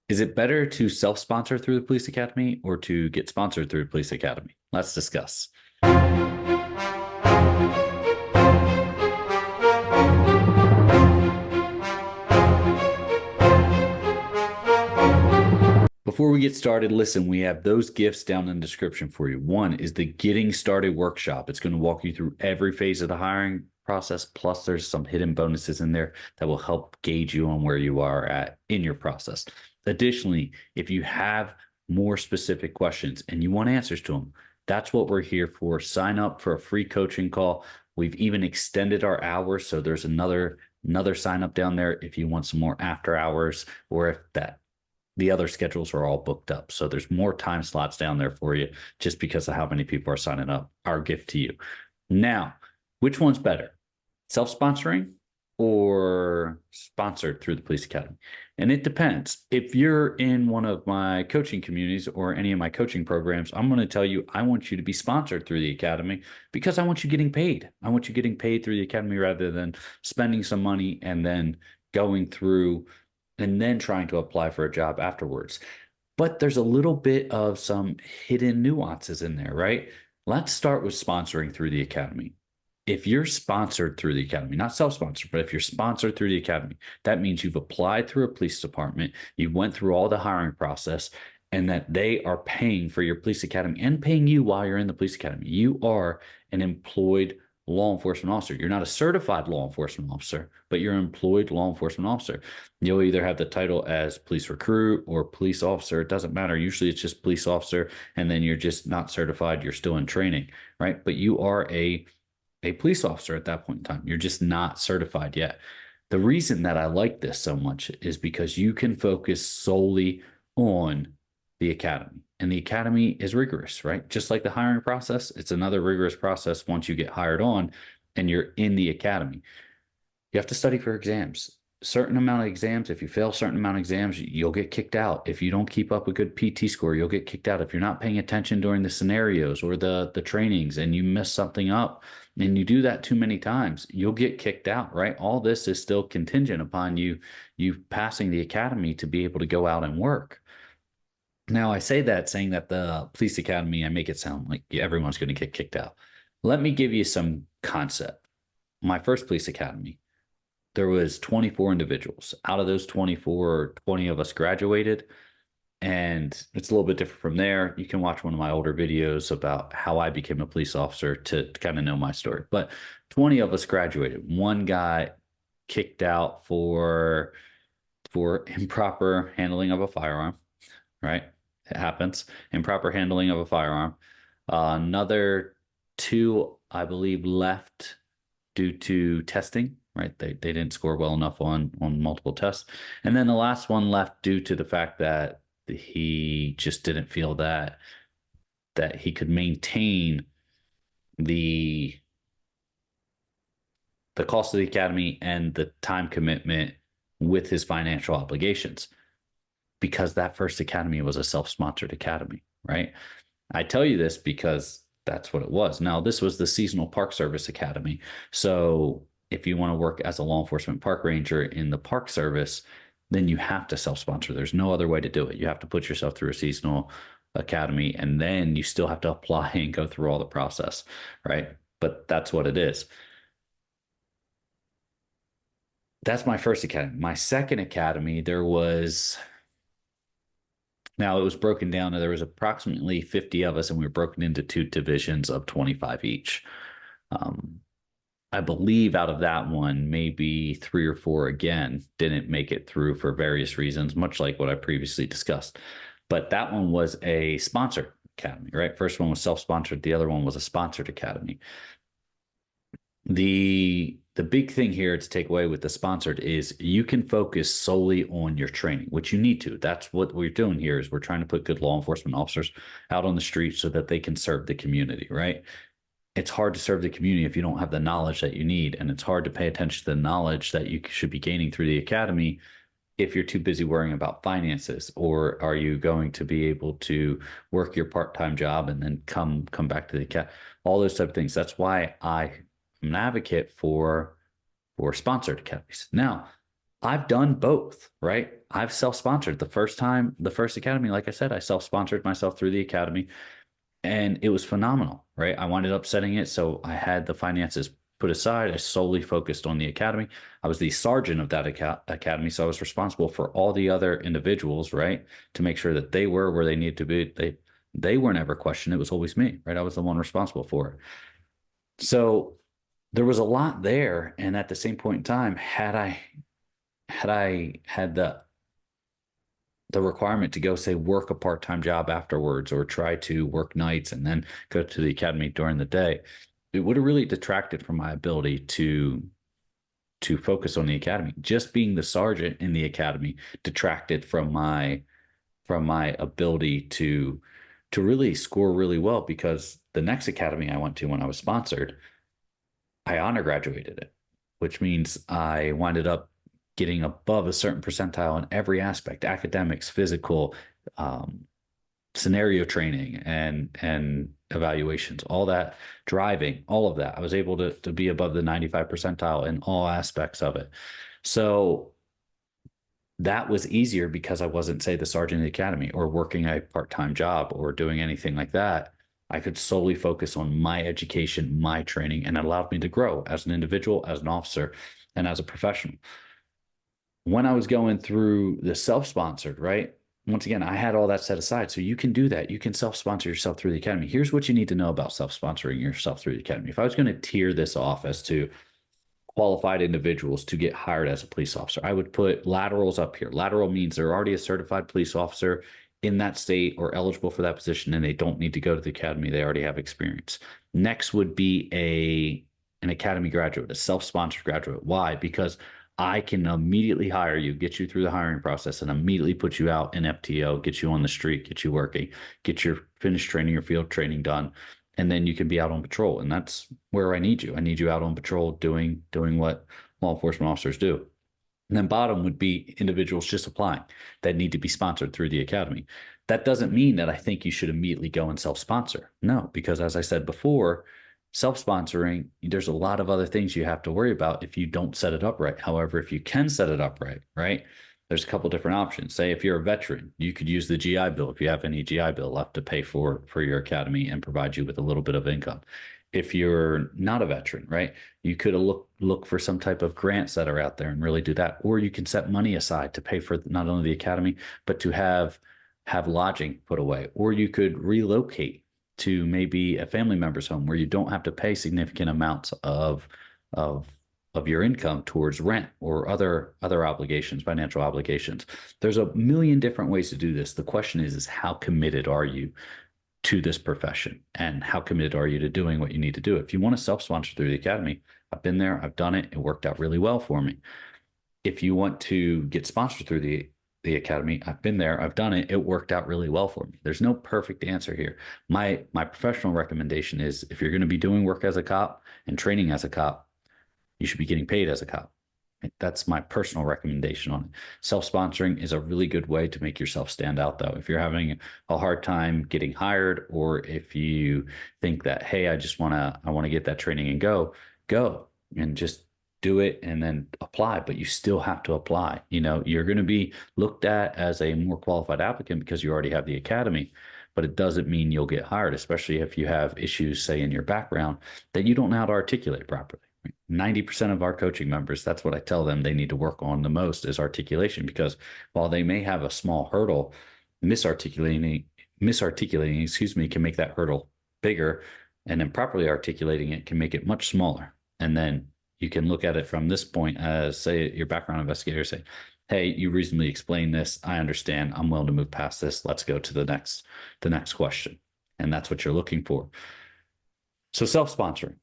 Is it better to self-sponsor through the police academy or to get sponsored through the police academy? Let's discuss. Before we get started, listen, we have those gifts down in the description for you. One is the Getting Started workshop. It's going to walk you through every phase of the hiring process. Plus, there's some hidden bonuses in there that will help gauge you on where you are at in your process. Additionally, if you have more specific questions and you want answers to them, that's what we're here for. Sign up for a free coaching call. We've even extended our hours. So there's another sign up down there if you want some more after hours, or if the other schedules are all booked up. So there's more time slots down there for you just because of how many people are signing up. Our gift to you. Now, which one's better? Self-sponsoring or sponsored through the police academy? And it depends. If you're in one of my coaching communities or any of my coaching programs, I'm going to tell you, I want you to be sponsored through the academy because I want you getting paid. I want you getting paid through the academy rather than spending some money and then going through and then trying to apply for a job afterwards. But there's a little bit of some hidden nuances in there, right? Let's start with sponsoring through the academy. If you're sponsored through the academy, not self-sponsored, but if you're sponsored through the academy, that means you've applied through a police department, you went through all the hiring process, and that they are paying for your police academy and paying you while you're in the police academy. You are an employed law enforcement officer. You're not a certified law enforcement officer, but you're an employed law enforcement officer. You'll either have the title as police recruit or police officer. It doesn't matter. Usually it's just police officer, and then you're just not certified. You're still in training, right? But you are a police officer at that point in time. You're just not certified yet. The reason that I like this so much is because you can focus solely on the academy. And the academy is rigorous, right? Just like the hiring process, it's another rigorous process once you get hired on and you're in the academy. You have to study for exams. Certain amount of exams, if you fail a certain amount of exams, you'll get kicked out. If you don't keep up a good PT score, you'll get kicked out. If you're not paying attention during the scenarios or the trainings and you mess something up and you do that too many times, you'll get kicked out, right? All this is still contingent upon you passing the academy to be able to go out and work. Now, I say that saying that the police academy, I make it sound like everyone's going to get kicked out. Let me give you some concept. My first police academy, there was 24 individuals. Out of those 24, 20 of us graduated. And it's a little bit different from there. You can watch one of my older videos about how I became a police officer to kind of know my story. But 20 of us graduated. One guy kicked out for improper handling of a firearm, right? It happens. Improper handling of a firearm. Another two, I believe, left due to testing, right? They didn't score well enough on multiple tests. And then the last one left due to the fact that he just didn't feel that he could maintain the cost of the academy and the time commitment with his financial obligations, because that first academy was a self-sponsored academy, right? I tell you this because that's what it was. Now, this was the Seasonal Park Service Academy. So if you want to work as a law enforcement park ranger in the Park Service, then you have to self-sponsor. There's no other way to do it. You have to put yourself through a seasonal academy, and then you still have to apply and go through all the process, right? But that's what it is. That's my first academy. My second academy, now it was broken down, and there was approximately 50 of us, and we were broken into two divisions of 25 each. I believe out of that one, maybe 3 or 4 again didn't make it through for various reasons, much like what I previously discussed. But that one was a sponsored academy, right? First one was self-sponsored. The other one was a sponsored academy. The big thing here to take away with the sponsored is you can focus solely on your training, which you need to. That's what we're doing here, is we're trying to put good law enforcement officers out on the street so that they can serve the community, right? It's hard to serve the community if you don't have the knowledge that you need, and it's hard to pay attention to the knowledge that you should be gaining through the academy if you're too busy worrying about finances. Or are you going to be able to work your part-time job and then come back to the academy? All those type of things. That's why I'm an advocate for sponsored academies. Now, I've done both, right? I've self-sponsored the first academy, like I said, I self-sponsored myself through the academy and it was phenomenal, right? I winded up setting it so I had the finances put aside. I solely focused on the academy. I was the sergeant of that academy, so I was responsible for all the other individuals, right, to make sure that they were where they needed to be. They were never questioned. It was always me, right? I was the one responsible for it. So there was a lot there, and at the same point in time, had I had the requirement to go say work a part-time job afterwards or try to work nights and then go to the academy during the day, it would have really detracted from my ability to focus on the academy. Just being the sergeant in the academy detracted from my ability to really score really well, because the next academy I went to when I was sponsored, I honor graduated it, which means I winded up getting above a certain percentile in every aspect: academics, physical, um, scenario training, and evaluations, all that, driving, all of that. I was able to be above the 95 percentile in all aspects of it. So that was easier because I wasn't, say, the sergeant of the academy or working a part-time job or doing anything like that. I could solely focus on my education, my training, and it allowed me to grow as an individual, as an officer, and as a professional. When I was going through the self-sponsored, right? Once again, I had all that set aside. So you can do that. You can self-sponsor yourself through the academy. Here's what you need to know about self-sponsoring yourself through the academy. If I was going to tier this off as to qualified individuals to get hired as a police officer, I would put laterals up here. Lateral means they're already a certified police officer in that state or eligible for that position, and they don't need to go to the academy. They already have experience. Next would be an academy graduate, a self-sponsored graduate. Why? Because I can immediately hire you, get you through the hiring process, and immediately put you out in FTO, get you on the street, get you working, get your finished training, your field training done, and then you can be out on patrol. And that's where I need you. I need you out on patrol doing what law enforcement officers do. And then bottom would be individuals just applying that need to be sponsored through the academy. That doesn't mean that I think you should immediately go and self-sponsor. No, because as I said before, self-sponsoring, there's a lot of other things you have to worry about if you don't set it up right. However, if you can set it up right, right, there's a couple different options. Say if you're a veteran, you could use the GI Bill if you have any GI Bill left to pay for your academy and provide you with a little bit of income. If you're not a veteran, right, you could look for some type of grants that are out there and really do that. Or you can set money aside to pay for not only the academy, but to have lodging put away. Or you could relocate to maybe a family member's home where you don't have to pay significant amounts of of your income towards rent or other obligations, financial obligations. There's a million different ways to do this. The question is how committed are you to this profession, and how committed are you to doing what you need to do? If you want to self-sponsor through the academy, I've been there, I've done it, it worked out really well for me. If you want to get sponsored through the academy, I've been there, I've done it, it worked out really well for me. There's no perfect answer here. My professional recommendation is if you're going to be doing work as a cop and training as a cop, you should be getting paid as a cop. That's my personal recommendation on it. Self-sponsoring is a really good way to make yourself stand out, though. If you're having a hard time getting hired, or if you think that, hey, I want to get that training and go and just do it and then apply, but you still have to apply. You know, you're going to be looked at as a more qualified applicant because you already have the academy, but it doesn't mean you'll get hired, especially if you have issues, say, in your background that you don't know how to articulate properly. 90% of our coaching members, that's what I tell them they need to work on the most is articulation, because while they may have a small hurdle, misarticulating, excuse me, can make that hurdle bigger, and then properly articulating it can make it much smaller. And then you can look at it from this point as, say, your background investigator say, hey, you reasonably explained this. I understand. I'm willing to move past this. Let's go to the next question. And that's what you're looking for. So self-sponsoring.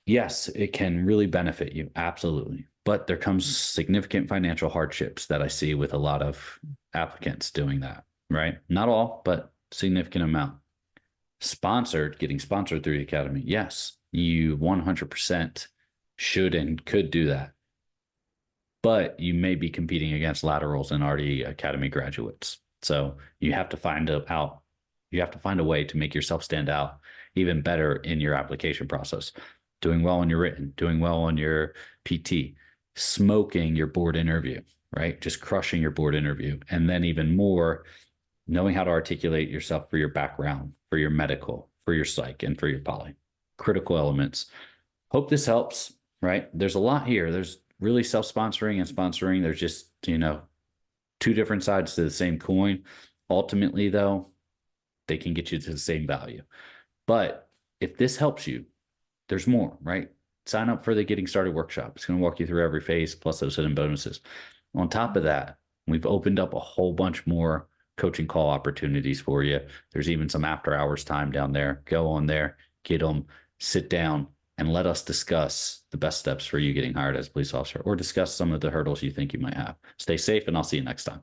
Yes, it can really benefit you. Absolutely. But there comes significant financial hardships that I see with a lot of applicants doing that, right? Not all, but significant amount. Getting sponsored through the academy. Yes, you 100% should and could do that. But you may be competing against laterals and already academy graduates. So you have to find a way to make yourself stand out even better in your application process. Doing well on your written, doing well on your PT, smoking your board interview, right? Just crushing your board interview. And then even more, knowing how to articulate yourself for your background, for your medical, for your psych, and for your poly. Critical elements. Hope this helps, right? There's a lot here. There's really self-sponsoring and sponsoring. There's just, two different sides to the same coin. Ultimately, though, they can get you to the same value. But if this helps you, there's more, right? Sign up for the Getting Started workshop. It's going to walk you through every phase plus those hidden bonuses. On top of that, we've opened up a whole bunch more coaching call opportunities for you. There's even some after hours time down there. Go on there, get them, sit down, and let us discuss the best steps for you getting hired as a police officer, or discuss some of the hurdles you think you might have. Stay safe, and I'll see you next time.